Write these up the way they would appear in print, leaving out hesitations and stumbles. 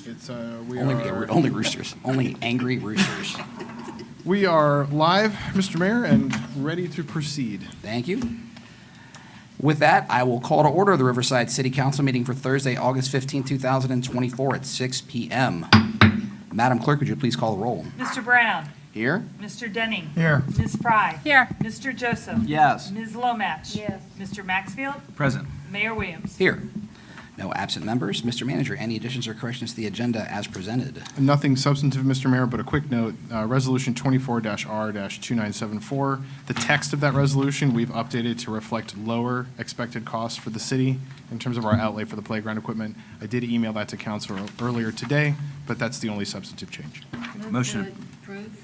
It's Only roosters. Only angry roosters. we are live, Mr. Mayor, and ready to proceed. Thank you. With that, I will call to order the Riverside City Council meeting for Thursday, August 15, 2024 at 6 p.m. Madam Clerk, would you please call the roll? Mr. Brown. Here. Mr. Denning. Here. Ms. Fry. Here. Mr. Joseph. Yes. Ms. Lomatch. Yes. Mr. Maxfield. Present. Mayor Williams. Here. No absent members. Mr. Manager, any additions or corrections to the agenda as presented? Nothing substantive, Mr. Mayor, but a quick note, Resolution 24-R-2974, the text of that resolution, we've updated to reflect lower expected costs for the city in terms of our outlay for the playground equipment. I did email that to council earlier today, but that's the only substantive change. Motion.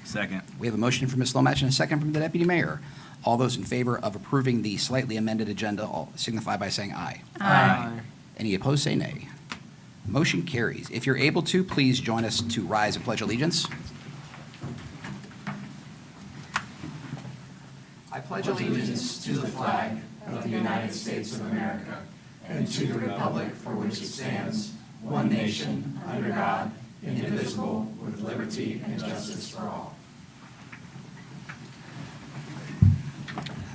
Second. We have a motion from Ms. Lomatch and a second from the Deputy Mayor. All those in favor of approving the slightly amended agenda all signify by saying aye. Aye. Any opposed, say nay. Motion carries. If you're able to, please join us to rise and pledge allegiance. I pledge allegiance to the flag of the United States of America and to the republic for which it stands, one nation, under God, indivisible, with liberty and justice for all.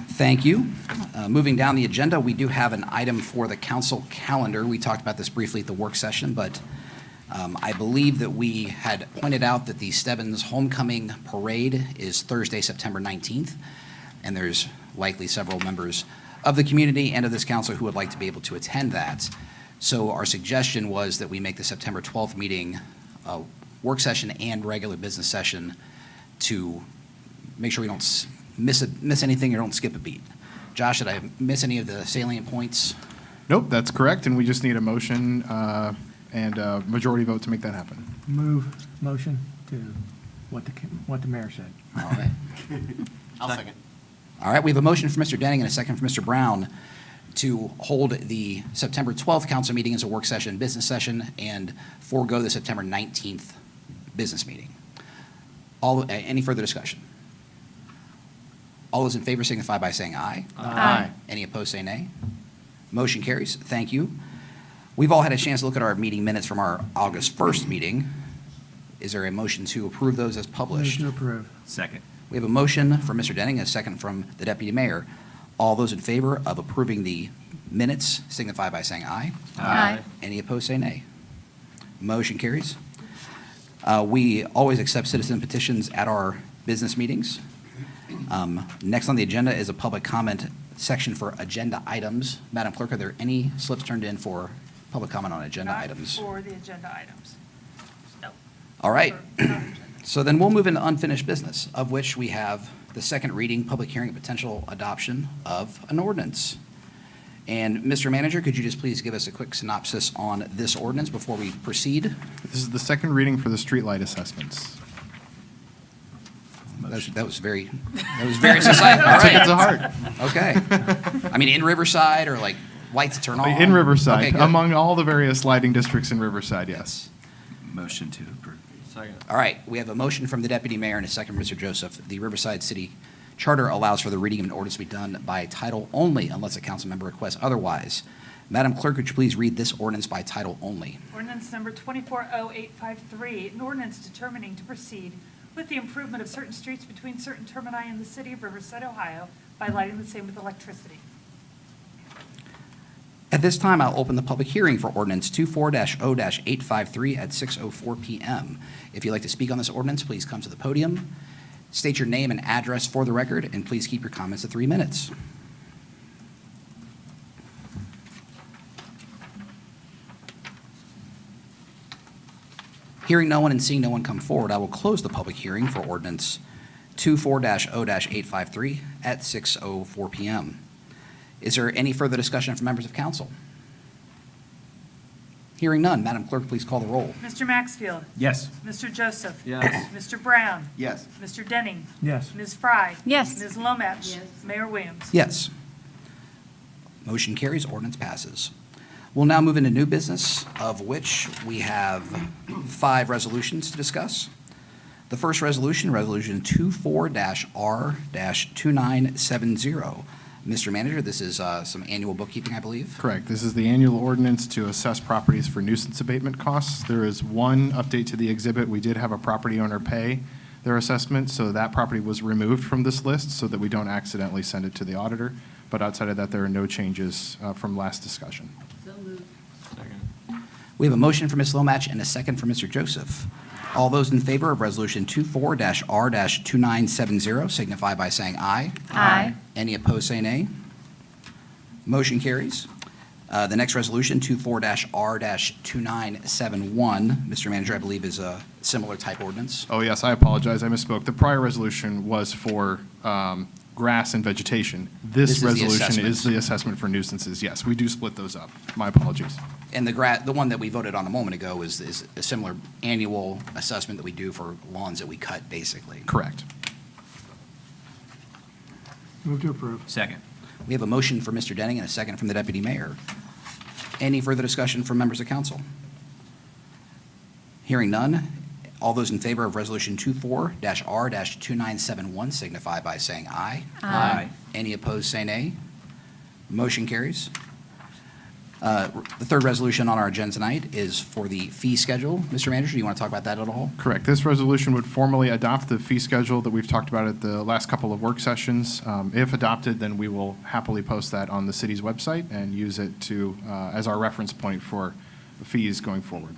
Thank you. Moving down the agenda, we do have an item for the council calendar. We talked about this briefly at the work session, but I believe that we had pointed out that the Stebbins Homecoming Parade is Thursday, September 19th, and there's likely several members of the community and of this council who would like to be able to attend that. So our suggestion was that we make the September 12th meeting a work session and regular business session to make sure we don't miss anything or don't skip a beat. Josh, did I miss any of the salient points? Nope, that's correct, and we just need a motion and a majority vote to make that happen. Motion to what the mayor said. All right. I'll second. All right, we have a motion from Mr. Denning and a second from Mr. Brown to hold the September 12th council meeting as a work session, business session, and forego the September 19th business meeting. Any further discussion? All those in favor signify by saying aye. Aye. Any opposed, say nay. Motion carries. Thank you. We've all had a chance to look at our meeting minutes from our August 1st meeting. Is there a motion to approve those as published? Move to approve. Second. We have a motion from Mr. Denning, a second from the Deputy Mayor. All those in favor of approving the minutes signify by saying aye. Aye. Any opposed, say nay. Motion carries. We always accept citizen petitions at our business meetings. Next on the agenda is a public comment section for agenda items. Madam Clerk, are there any slips turned in for public comment on agenda items? Not for the agenda items. No. All right. For non-agenda. So then we'll move into unfinished business, of which we have the second reading, public hearing, and potential adoption of an ordinance. And Mr. Manager, could you just please give us a quick synopsis on this ordinance before we proceed? This is the second reading for the streetlight assessments. That was very succinct. All Took it to right. heart. Okay. I mean, in Riverside or like lights turn on? In Riverside, Okay, good. among all the various lighting districts in Riverside, yes. Motion to approve. Second. All right, we have a motion from the Deputy Mayor and a second from Mr. Joseph. The Riverside City Charter allows for the reading of an ordinance to be done by title only unless a council member requests otherwise. Madam Clerk, would you please read this ordinance by title only? Ordinance number 240853, an ordinance determining to proceed with the improvement of certain streets between certain termini in the city of Riverside, Ohio, by lighting the same with electricity. At this time, I'll open the public hearing for ordinance 24-0-853 at 6:04 p.m. If you'd like to speak on this ordinance, please come to the podium. State your name and address for the record, and please keep your comments to 3 minutes. Hearing no one and seeing no one come forward, I will close the public hearing for ordinance 24-0-853 at 6:04 p.m. Is there any further discussion from members of council? Hearing none, Madam Clerk, please call the roll. Mr. Maxfield. Yes. Mr. Joseph. Yes. Mr. Brown. Yes. Mr. Denning. Yes. Ms. Fry. Yes. Ms. Lomatch. Yes. Mayor Williams. Yes. Motion carries, ordinance passes. We'll now move into new business, of which we have 5 resolutions to discuss. The first resolution, Resolution 24-R-2970, Mr. Manager, this is some annual bookkeeping, I believe. Correct. This is the annual ordinance to assess properties for nuisance abatement costs. There is one update to the exhibit. We did have a property owner pay their assessment, so that property was removed from this list so that we don't accidentally send it to the auditor. But outside of that, there are no changes from last discussion. We have a motion for Ms. Lomach and a second for Mr. Joseph. All those in favor of Resolution 24-R-2970 signify by saying aye. Aye. Any opposed, say nay. Motion carries. The next resolution, 24-R-2971, Mr. Manager, I believe is a similar type ordinance. Oh, yes, I apologize. I misspoke. The prior resolution was for grass and vegetation. This is This the resolution assessment. is the assessment for nuisances. Yes, we do split those up. My apologies. And the one that we voted on a moment ago is a similar annual assessment that we do for lawns that we cut, basically. Correct. Move to approve. Second. We have a motion for Mr. Denning and a second from the Deputy Mayor. Any further discussion from members of council? Hearing none, all those in favor of Resolution 24-R-2971 signify by saying aye. Aye. Any opposed, say nay. Motion carries. The third resolution on our agenda tonight is for the fee schedule. Mr. Manager, do you want to talk about that at all? Correct. This resolution would formally adopt the fee schedule that we've talked about at the last couple of work sessions. If adopted, then we will happily post that on the city's website and use it to, as our reference point for fees going forward.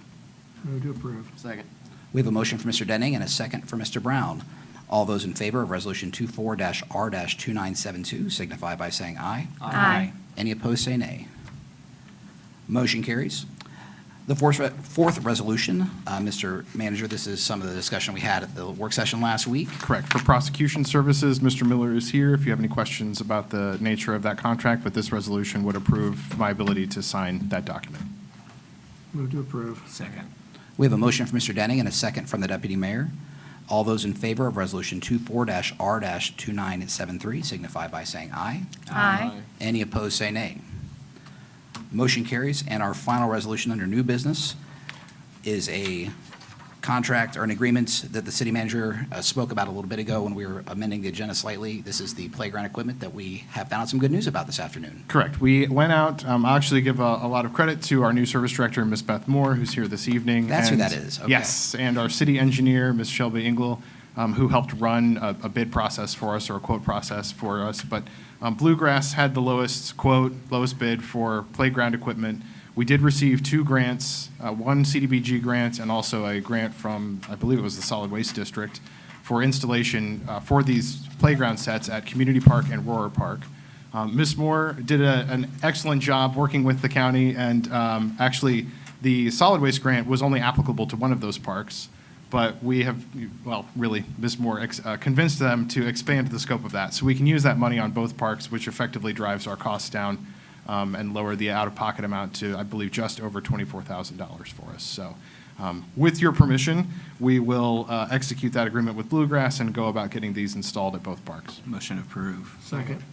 Move to approve. Second. We have a motion for Mr. Denning and a second for Mr. Brown. All those in favor of Resolution 24-R-2972 signify by saying aye. Aye. Any opposed, say nay. Motion carries. The fourth resolution, Mr. Manager, this is some of the discussion we had at the work session last week. Correct. For prosecution services, Mr. Miller is here if you have any questions about the nature of that contract, but this resolution would approve my ability to sign that document. Move to approve. Second. We have a motion from Mr. Denning and a second from the Deputy Mayor. All those in favor of Resolution 24-R-2973 signify by saying aye. Aye. Any opposed, say nay. Motion carries. And our final resolution under new business is a contract or an agreement that the city manager spoke about a little bit ago when we were amending the agenda slightly. This is the playground equipment that we have found out some good news about this afternoon. Correct. We went out, I'll actually give a lot of credit to our new service director, Ms. Beth Moore, who's here this evening. That's who and- that is. Okay. Yes, and our city engineer, Ms. Shelby Engel, who helped run a bid process for us or a quote process for us. But Bluegrass had the lowest quote, lowest bid for playground equipment. We did receive two grants, one CDBG grant and also a grant from, I believe it was the Solid Waste District, for installation for these playground sets at Community Park and Rohrer Park. Ms. Moore did an excellent job working with the county, and actually, the solid waste grant was only applicable to one of those parks, but we have, well, really, Ms. Moore convinced them to expand the scope of that. So we can use that money on both parks, which effectively drives our costs down and lower the out-of-pocket amount to, I believe, just over $24,000 for us. So with your permission, we will execute that agreement with Bluegrass and go about getting these installed at both parks. Motion approved. Second.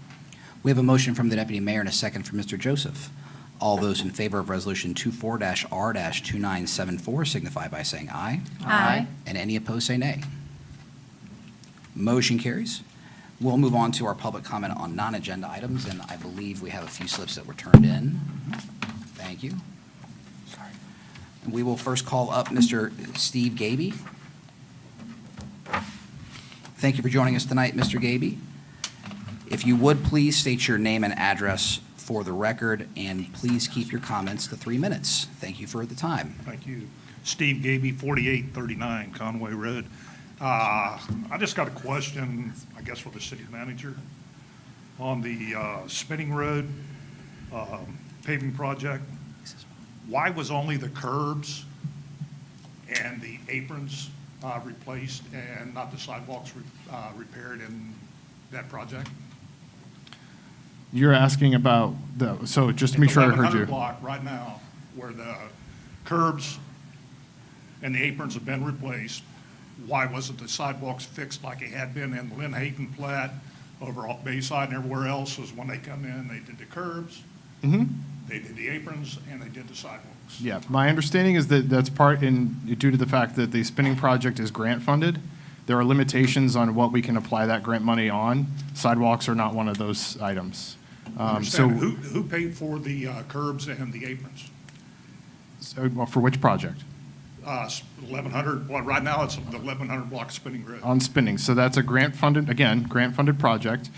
We have a motion from the Deputy Mayor and a second from Mr. Joseph. All those in favor of Resolution 24-R-2974 signify by saying aye. Aye. And any opposed, say nay. Motion carries. We'll move on to our public comment on non-agenda items, and I believe we have a few slips that were turned in. Thank you. And we will first call up Mr. Steve Gaby. Thank you for joining us tonight, Mr. Gaby. If you would, please state your name and address for the record, and please keep your comments to 3 minutes. Thank you for the time. Thank you. Steve Gaby, 4839 Conway Road. I just got a question, I guess, for the city manager. On the Spinning Road paving project, why was only the curbs and the aprons replaced and not the sidewalks repaired in that project? You're asking about so just to make sure I heard you. 1100 block right now, where the curbs and the aprons have been replaced, why wasn't the sidewalks fixed like it had been in Lynn Hayden Platte, over off Bayside and everywhere else? Was when they come in, they did the curbs, Mm-hmm. they did the aprons, and they did the sidewalks. Yeah, my understanding is that that's due to the fact that the spinning project is grant funded. There are limitations on what we can apply that grant money on. Sidewalks are not one of those items. So, Understand, who paid for the curbs and the aprons? well, for which project? 1,100, well, right now it's the 1,100 block of Spinning Road. On spinning. So that's a grant-funded, again, grant-funded project.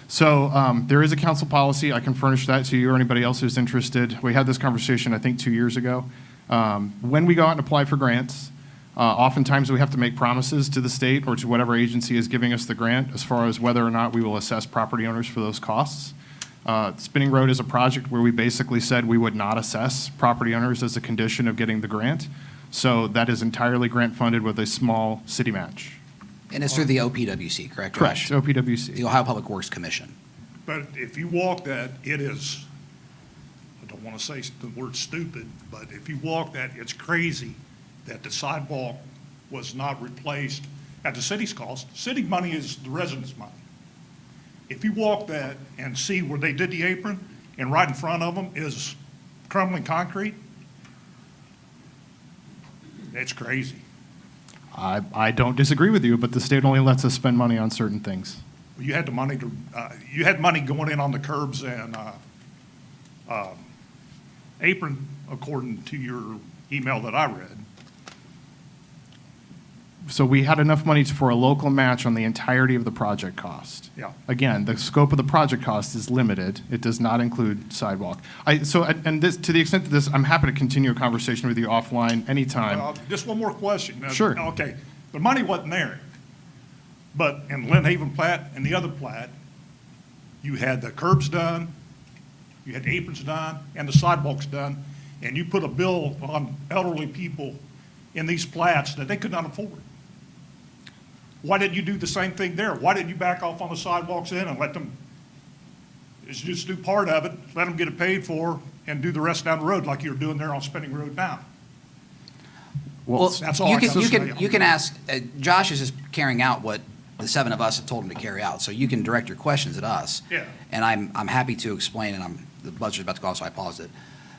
So there is a council policy. I can furnish that to you or anybody else who's interested. We had this conversation, I think, 2 years ago. When we go out and apply for grants, oftentimes we have to make promises to the state or to whatever agency is giving us the grant as far as whether or not we will assess property owners for those costs. Spinning Road is a project where we basically said we would not assess property owners as a condition of getting the grant. So that is entirely grant-funded with a small city match. And it's through the OPWC, correct, Correct, Josh? OPWC. The Ohio Public Works Commission. But if you walk that, it is, I don't want to say the word stupid, but if you walk that, it's crazy that the sidewalk was not replaced at the city's cost. City money is the residents' money. If you walk that and see where they did the apron, and right in front of them is crumbling concrete, it's crazy. I don't disagree with you, but the state only lets us spend money on certain things. You had the money to, you had money going in on the curbs and apron, according to your email that I read. So we had enough money for a local match on the entirety of the project cost. Yeah. Again, the scope of the project cost is limited. It does not include sidewalk. And this, to the extent that this, I'm happy to continue a conversation with you offline anytime. Just one more question. Sure. Okay, the money wasn't there, but in Lynn Haven plat and the other plat, you had the curbs done, you had aprons done, and the sidewalks done, and you put a bill on elderly people in these plats that they could not afford. Why didn't you do the same thing there? Why didn't you back off on the sidewalks in and let them, just do part of it, let them get it paid for, and do the rest down the road like you're doing there on Spinning Road now? Well, that's all you I can, gotta you say. can, you can ask, Josh is just carrying out what the seven of us have told him to carry out, so you can direct your questions at us. Yeah. And I'm happy to explain, and the budget's about to go off, so I paused it.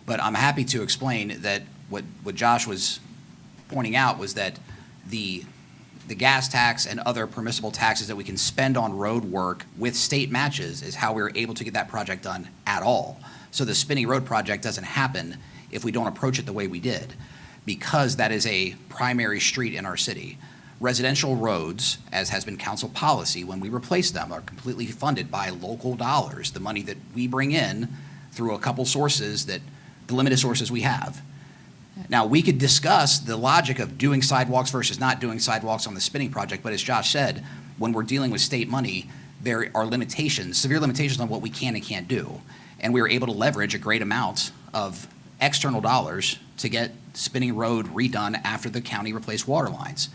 But I'm happy to explain that what Josh was pointing out was that the gas tax and other permissible taxes that we can spend on road work with state matches is how we were able to get that project done at all. So the Spinning Road project doesn't happen if we don't approach it the way we did, because that is a primary street in our city. Residential roads, as has been council policy, when we replace them, are completely funded by local dollars, the money that we bring in through a couple sources that, the limited sources we have. Now, we could discuss the logic of doing sidewalks versus not doing sidewalks on the Spinning project, but as Josh said, when we're dealing with state money, there are limitations, severe limitations on what we can and can't do. And we were able to leverage a great amount of external dollars to get Spinning Road redone after the county replaced water lines.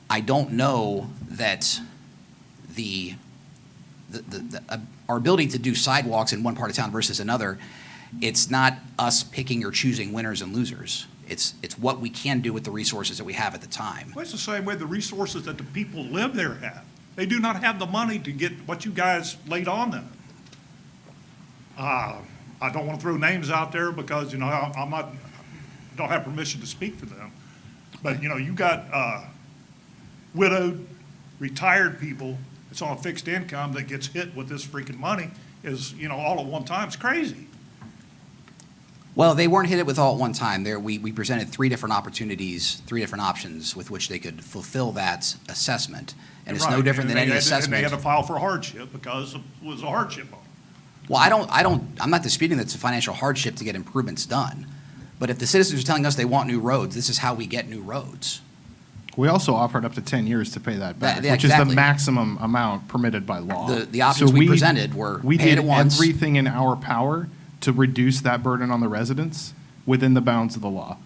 I don't know that our ability to do sidewalks in one part of town versus another, it's not us picking or choosing winners and losers. It's what we can do with the resources that we have at the time. Well, it's the same way the resources that the people live there have. They do not have the money to get what you guys laid on them. I don't want to throw names out there because, you know, I'm not, don't have permission to speak for them. But, you know, you got widowed, retired people that's on a fixed income that gets hit with this freaking money is, you know, all at one time. It's crazy. Well, they weren't hit it with all at one time. We presented three different opportunities, three different options with which they could fulfill that assessment. And it's no Right. different than And any they had to- assessment. And they had to file for hardship because it was a hardship on them. Well, I'm not disputing that it's a financial hardship to get improvements done. But if the citizens are telling us they want new roads, this is how we get new roads. We also offered up to 10 years to pay that back, Yeah, which is the exactly. maximum amount permitted by law. The options So we presented were we pay it did at once. everything in our power to reduce that burden on the residents within the bounds of the law.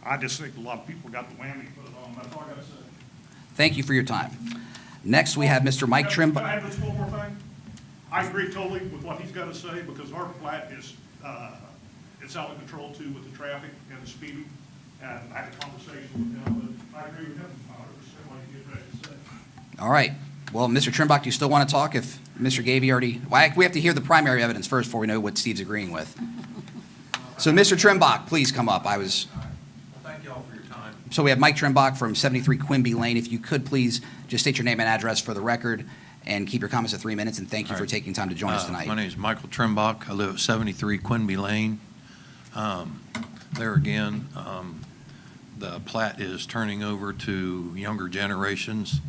I just think a lot of people got the whammy put on. That's all I gotta say. Thank you for your time. Next, we have Mr. Mike Trim. Can I add just one more thing? I agree totally with what he's got to say because our plat is, it's out of control too with the traffic and the speeding. And I had a conversation with him, but I agree with him 100% what he had to say. All right. Well, Mr. Trimbach, do you still want to talk? If Mr. Gavey already, we have to hear the primary evidence first before we know what Steve's agreeing with. So, Mr. Trimbach, please come up. Thank you all for your time. So we have Mike Trimbach from 73 Quimby Lane. If you could please just state your name and address for the record and keep your comments to 3 minutes, and thank you All for right. taking time to join us tonight. My name is Michael Trimbach. I live at 73 Quinby Lane. There again, the plat is turning over to younger generations.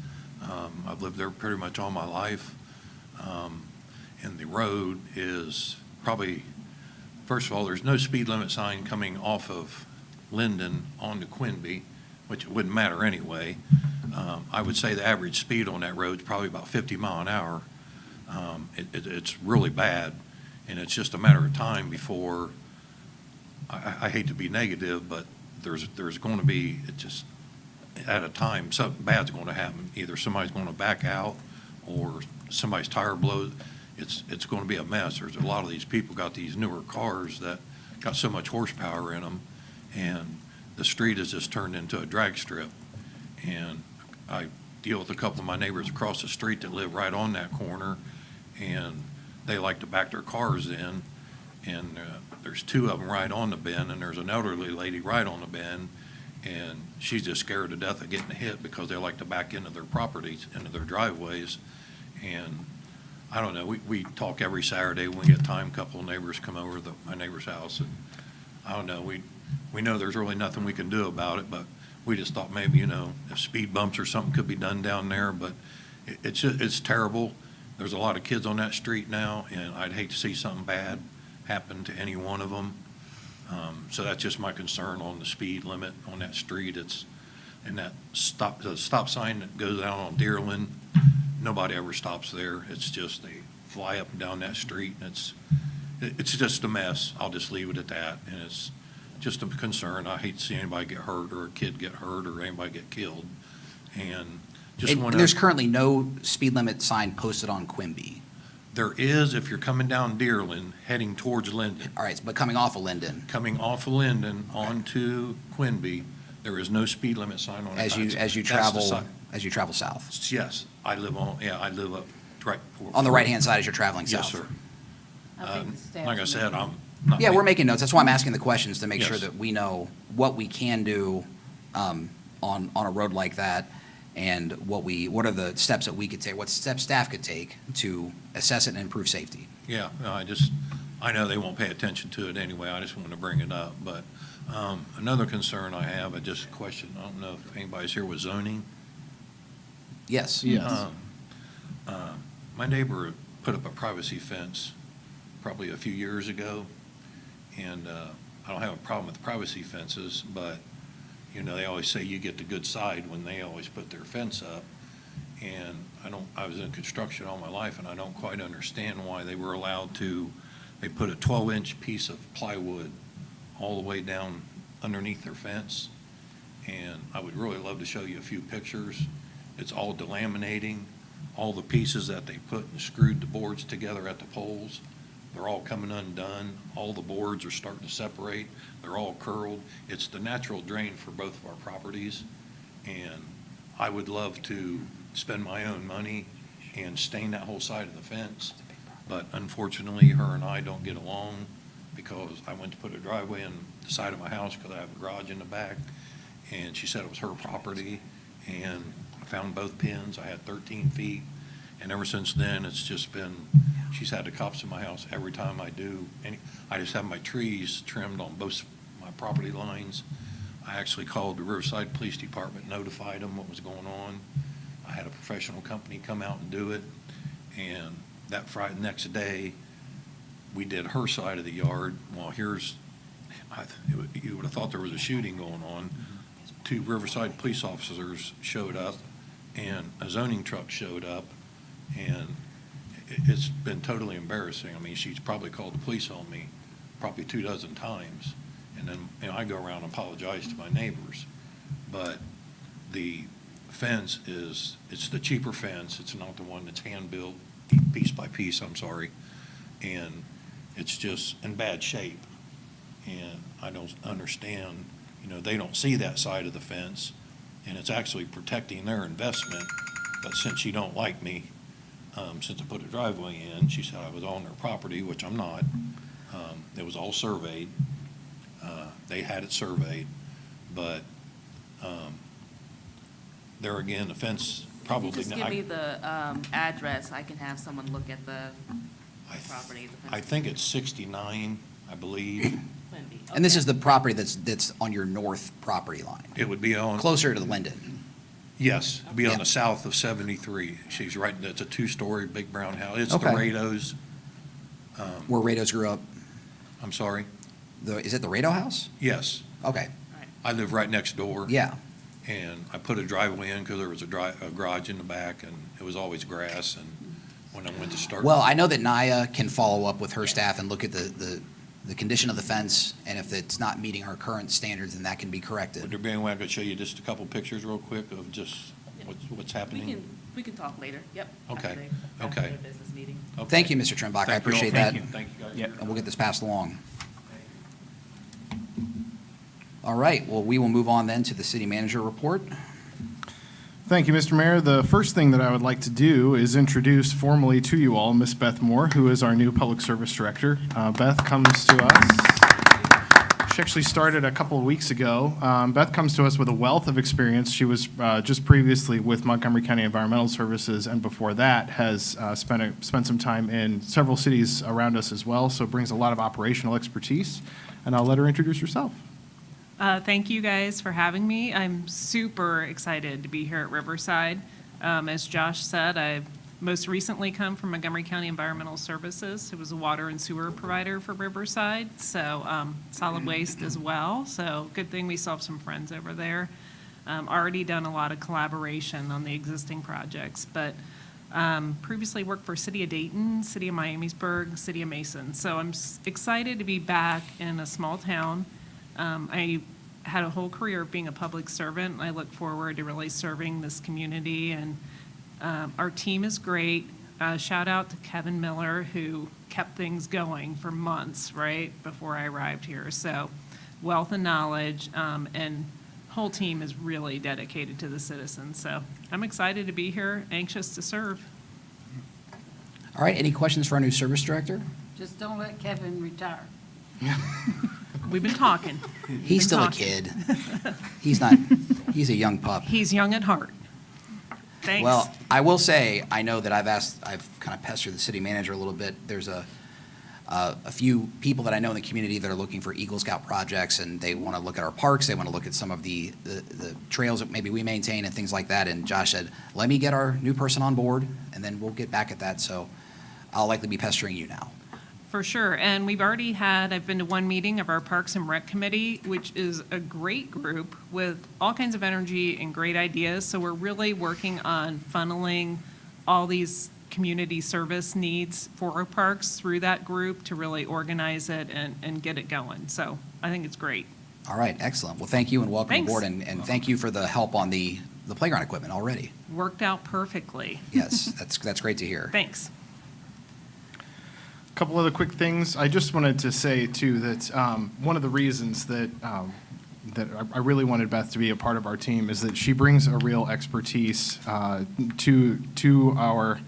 I've lived there pretty much all my life. And the road is probably, first of all, there's no speed limit sign coming off of Linden onto Quinby, which it wouldn't matter anyway. I would say the average speed on that road is probably about 50 mile an hour. It's really bad, and it's just a matter of time before, I hate to be negative, but there's going to be, it just, at a time, something bad's going to happen. Either somebody's going to back out, or somebody's tire blows. It's going to be a mess. There's a lot of these people got these newer cars that got so much horsepower in them, and the street has just turned into a drag strip. And I deal with a couple of my neighbors across the street that live right on that corner, and they like to back their cars in, and there's two of them right on the bend, and there's an elderly lady right on the bend, and she's just scared to death of getting hit because they like to back into their properties, into their driveways. And I don't know, we talk every Saturday when we get time, a couple of neighbors come over to my neighbor's house, and I don't know, we know there's really nothing we can do about it, but we just thought maybe, if speed bumps or something could be done down there, but it's terrible. There's a lot of kids on that street now, and I'd hate to see something bad happen to any one of them. So that's just my concern on the speed limit on that street. And the stop sign that goes out on Deerland, nobody ever stops there. It's just they fly up and down that street, and it's just a mess. I'll just leave it at that, and it's just a concern. I hate to see anybody get hurt, or a kid get hurt, or anybody get killed. And just And want there's to, currently no speed limit sign posted on Quimby. there is, if you're coming down Deerland, heading towards Linden. All right, but coming off of Linden, Coming off of Linden onto Quinby, there is no speed limit sign on it. as you That's the travel, sign. south. Yes, I live up right. On the right-hand side as you're traveling south. Yes, sir. I think the staff's Like I said, making- I'm not. Yeah, we're making notes. That's why I'm asking the questions, to make sure Yes. that we know what we can do on a road like that, and what are the steps that we could take, what steps staff could take to assess it and improve safety. Yeah, no, I know they won't pay attention to it anyway. I just wanted to bring it up. But another concern I have, just a question, I don't know if anybody's here with zoning. Yes. Yes. My neighbor put up a privacy fence probably a few years ago, and I don't have a problem with privacy fences, but, they always say you get the good side when they always put their fence up. And I was in construction all my life, and I don't quite understand why they were allowed to, they put a 12-inch piece of plywood all the way down underneath their fence. And I would really love to show you a few pictures. It's all delaminating. All the pieces that they put and screwed the boards together at the poles, they're all coming undone. All the boards are starting to separate. They're all curled. It's the natural drain for both of our properties. And I would love to spend my own money and stain that whole side of the fence. But unfortunately, her and I don't get along, because I went to put a driveway in the side of my house because I have a garage in the back. And she said it was her property, and I found both pins. I had 13 feet. And ever since then, it's just been, she's had the cops in my house every time I do. I just have my trees trimmed on both my property lines. I actually called the Riverside Police Department, notified them what was going on. I had a professional company come out and do it. And that Friday, next day, we did her side of the yard. Well, you would have thought there was a shooting going on. 2 Riverside police officers showed up, and a zoning truck showed up, and it's been totally embarrassing. I mean, she's probably called the police on me probably 24 times, and then, I go around and apologize to my neighbors. But the fence it's the cheaper fence. It's not the one that's hand-built, piece by piece, I'm sorry. And it's just in bad shape. And I don't understand, they don't see that side of the fence, and it's actually protecting their investment. But since you don't like me, since I put a driveway in, she said I was on their property, which I'm not. It was all surveyed. They had it surveyed, but there again, the fence probably. If you just not- give me the address, I can have someone look at the I th- property. I think it's 69, I believe. Quimby. And this Okay. is the property that's on your north property line, It would be on. closer to Linden. Yes, it'd be on Yeah. the south of 73. She's right, it's a two-story big brown house. It's the Okay. Rados. Where Rados grew up. I'm sorry? Is it the Rado house? Yes, Okay, I live right next door. yeah. And I put a driveway in because there was a garage in the back, and it was always grass, and when I went to start. Well, I know that Naya can follow up with her staff and look at the condition of the fence, and if it's not meeting our current standards, then that can be Would corrected. there be any way I could show you just a couple pictures real quick of just what's We happening? we can talk later. Yep. Okay, After okay. the business meeting. Okay. Thank you, Mr. Trimbach, I Thank you all. appreciate that. Thank you, guys. Yep. And we'll get this passed along. All right, well, we will move on then to the city manager report. Thank you, Mr. Mayor. The first thing that I would like to do is introduce formally to you all Miss Beth Moore, who is our new Public Service Director. Beth comes to us. She actually started a couple of weeks ago. Beth comes to us with a wealth of experience. She was just previously with Montgomery County Environmental Services, and before that has spent some time in several cities around us as well, so brings a lot of operational expertise. And I'll let her introduce herself. Thank you guys for having me. I'm super excited to be here at Riverside. As Josh said, I've most recently come from Montgomery County Environmental Services. It was a water and sewer provider for Riverside, so solid waste as well. So good thing we still have some friends over there. Already done a lot of collaboration on the existing projects, but previously worked for City of Dayton, City of Miamisburg, City of Mason. So I'm excited to be back in a small town. I had a whole career of being a public servant, and I look forward to really serving this community. And our team is great. Shout out to Kevin Miller, who kept things going for months, right, before I arrived here. So wealth of knowledge, and whole team is really dedicated to the citizens. So I'm excited to be here, anxious to serve. All right, any questions for our new service director? Just don't let Kevin retire. We've been talking. He's still a talking. kid. He's not, he's a young pup. He's young at heart. Thanks. Well, I will say, I know that I've kind of pestered the city manager a little bit. There's a few people that I know in the community that are looking for Eagle Scout projects, and they want to look at our parks, they want to look at some of the trails that maybe we maintain and things like that. And Josh said, let me get our new person on board, and then we'll get back at that. So I'll likely be pestering you now. For sure. And I've been to one meeting of our Parks and Rec Committee, which is a great group with all kinds of energy and great ideas. So we're really working on funneling all these community service needs for our parks through that group to really organize it and get it going. So I think it's great. All right, excellent. Well, thank you and welcome Thanks. aboard, and thank you for the help on the playground equipment already. Worked out perfectly. Yes, that's great to hear. Thanks. A couple other quick things. I just wanted to say, too, that one of the reasons that I really wanted Beth to be a part of our team is that she brings a real expertise to our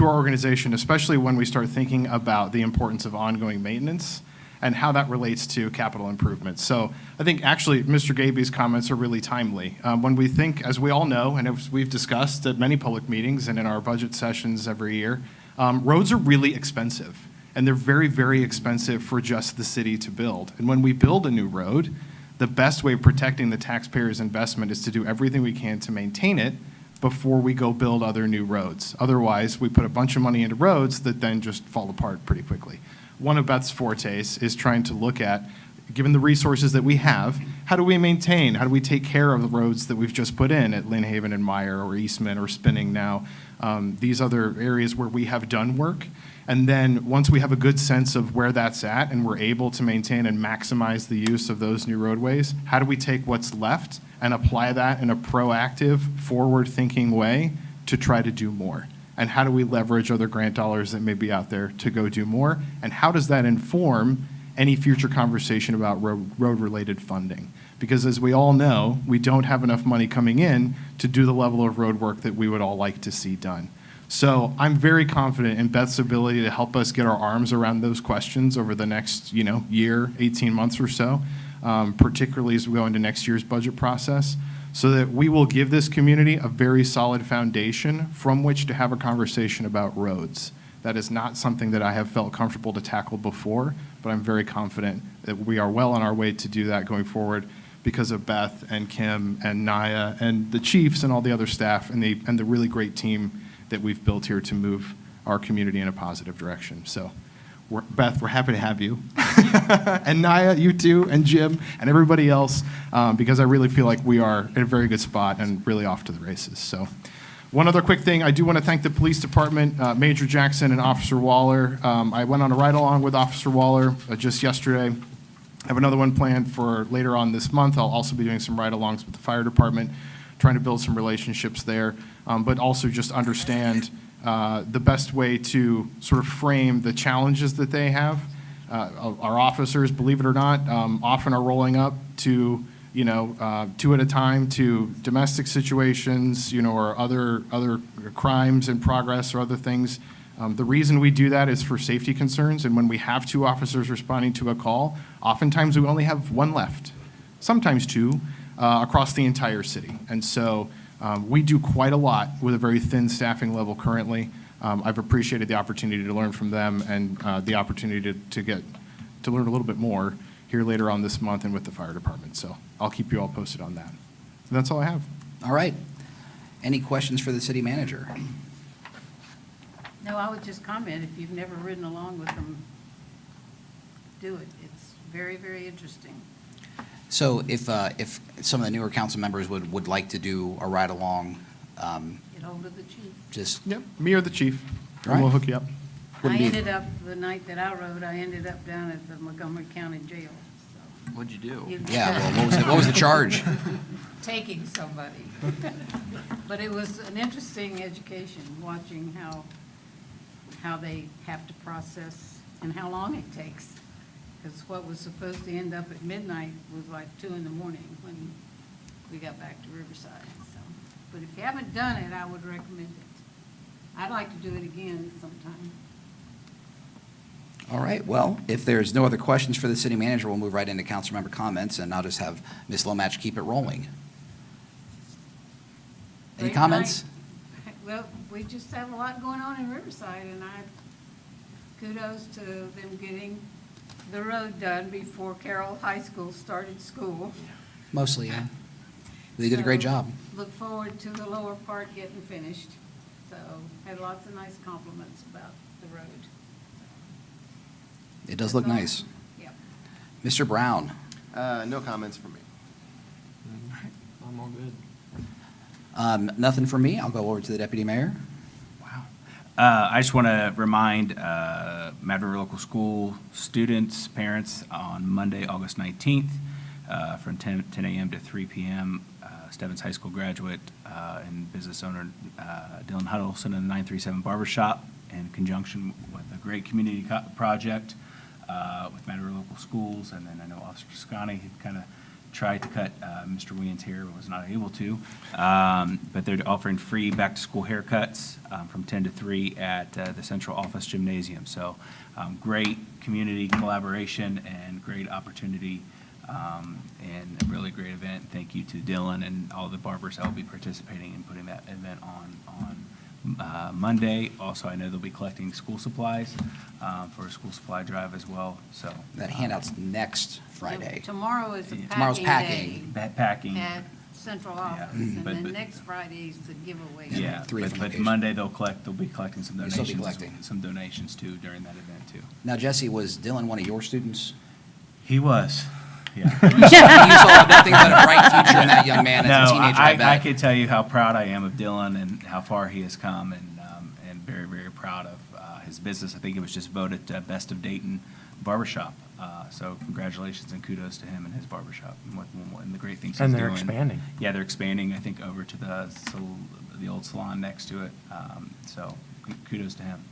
organization, especially when we start thinking about the importance of ongoing maintenance and how that relates to capital improvements. So I think actually Mr. Gaby's comments are really timely. When we think, as we all know, and as we've discussed at many public meetings and in our budget sessions every year, roads are really expensive, and they're very, very expensive for just the city to build. And when we build a new road, the best way of protecting the taxpayers' investment is to do everything we can to maintain it before we go build other new roads. Otherwise, we put a bunch of money into roads that then just fall apart pretty quickly. One of Beth's fortes is trying to look at, given the resources that we have, how do we maintain, how do we take care of the roads that we've just put in at Lynn Haven and Meyer or Eastman or Spinning now, these other areas where we have done work. And then once we have a good sense of where that's at and we're able to maintain and maximize the use of those new roadways, how do we take what's left and apply that in a proactive, forward-thinking way to try to do more? And how do we leverage other grant dollars that may be out there to go do more? And how does that inform any future conversation about road-related funding? Because as we all know, we don't have enough money coming in to do the level of road work that we would all like to see done. So I'm very confident in Beth's ability to help us get our arms around those questions over the next, year, 18 months or so, particularly as we go into next year's budget process. so that we will give this community a very solid foundation from which to have a conversation about roads. That is not something that I have felt comfortable to tackle before, but I'm very confident that we are well on our way to do that going forward because of Beth and Kim and Naya and the chiefs and all the other staff and the really great team that we've built here to move our community in a positive direction. So, Beth, we're happy to have you. And Naya, you too, and Jim, and everybody else, because I really feel like we are in a very good spot and really off to the races. So, one other quick thing, I do want to thank the police department, Major Jackson and Officer Waller. I went on a ride-along with Officer Waller just yesterday. I have another one planned for later on this month. I'll also be doing some ride-alongs with the fire department, trying to build some relationships there, but also just understand the best way to sort of frame the challenges that they have. Our officers, believe it or not, often are rolling up to, two at a time to domestic situations, or other crimes in progress or other things. The reason we do that is for safety concerns, and when we have 2 officers responding to a call, oftentimes we only have 1 left, sometimes 2, across the entire city. And so we do quite a lot with a very thin staffing level currently. I've appreciated the opportunity to learn from them and the opportunity to learn a little bit more here later on this month and with the fire department. So I'll keep you all posted on that. And that's all I have. All right. Any questions for the city manager? No, I would just comment, if you've never ridden along with them, do it. It's very, very interesting. So if some of the newer council members would like to do a ride-along, Get hold of the chief. just, Yep, me or the chief, All and we'll right. hook you up. I Wouldn't be- ended up, the night that I rode, I ended up down at the Montgomery County Jail, so. What'd you do? You- Yeah, well, what was the charge? Taking somebody. But it was an interesting education, watching how they have to process and how long it takes. Because what was supposed to end up at midnight was like 2 in the morning when we got back to Riverside. So, but if you haven't done it, I would recommend it. I'd like to do it again sometime. All right, well, if there's no other questions for the city manager, we'll move right into council member comments, and I'll just have Ms. Lomatch keep it rolling. Any Great comments? night. Well, we just have a lot going on in Riverside, and kudos to them getting the road done before Carroll High School started school. Mostly, yeah. They did a great So, job. Look forward to the lower part getting finished. So, had lots of nice compliments about the road. It does look nice. Yep. Mr. Brown? No comments from me. I'm all good. Nothing for me. I'll go over to the deputy mayor. I just want to remind Mad River Local School students, parents, on Monday, August 19th, from 10 a.m. to 3 p.m., Stebbins High School graduate and business owner Dylan Huddleston in the 937 Barbershop, in conjunction with a great community project with Mad River Local Schools. And then I know Officer Toscani had kind of tried to cut Mr. Williams' hair, but was not able to. But they're offering free back-to-school haircuts from 10 to 3 at the Central Office Gymnasium. So great community collaboration and great opportunity and a really great event. Thank you to Dylan and all the barbers that will be participating in putting that event on Monday. Also, I know they'll be collecting school supplies for a school supply drive as well. So That handout's next Friday. Tomorrow is the Tomorrow's packing packing. day at Central Office, and But- then next Friday is the giveaway. yeah, Three but different locations. Monday they'll be collecting some You'll still be donations, collecting. some donations too during that event too. Now, Jesse, was Dylan one of your students? He was, yeah. You saw nothing but a bright future in that young man as a No, teenager, I I bet. can tell you how proud I am of Dylan and how far he has come, and very, very proud of his business. I think it was just voted Best of Dayton Barbershop. So congratulations and kudos to him and his barbershop and the great things he's doing. And they're expanding. Yeah, they're expanding, I think, over to the old salon next to it. So kudos to him.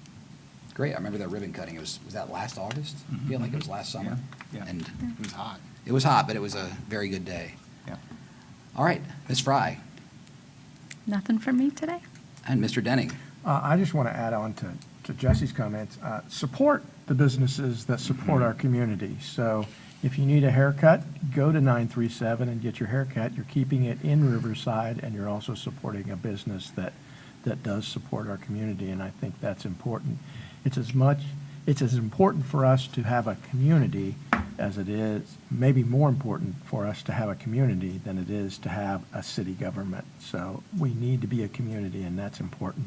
Great, I remember that ribbon cutting. Was that last August? I feel like it was last summer. Yeah, yeah. And It was hot. it was hot, but it was a very good day. Yeah. All right, Ms. Fry Nothing for me today. and Mr. Denning. I just want to add on to Jesse's comments. Support the businesses that support our community. So, If you need a haircut, go to 937 and get your haircut. You're keeping it in Riverside, and you're also supporting a business that does support our community, and I think that's important. It's as important for us to have a community as it is, maybe more important for us to have a community than it is to have a city government. So we need to be a community, and that's important.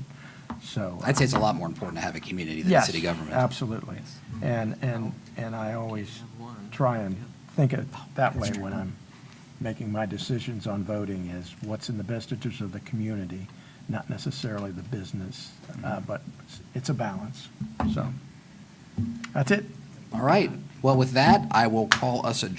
So I'd say it's a lot more important to have a community than a yes, city government. absolutely. And I always try and think it that way when I'm making my decisions on voting, is what's in the best interest of the community, not necessarily the business, but it's a balance. So that's it. All right. Well, with that, I will call us adjourned.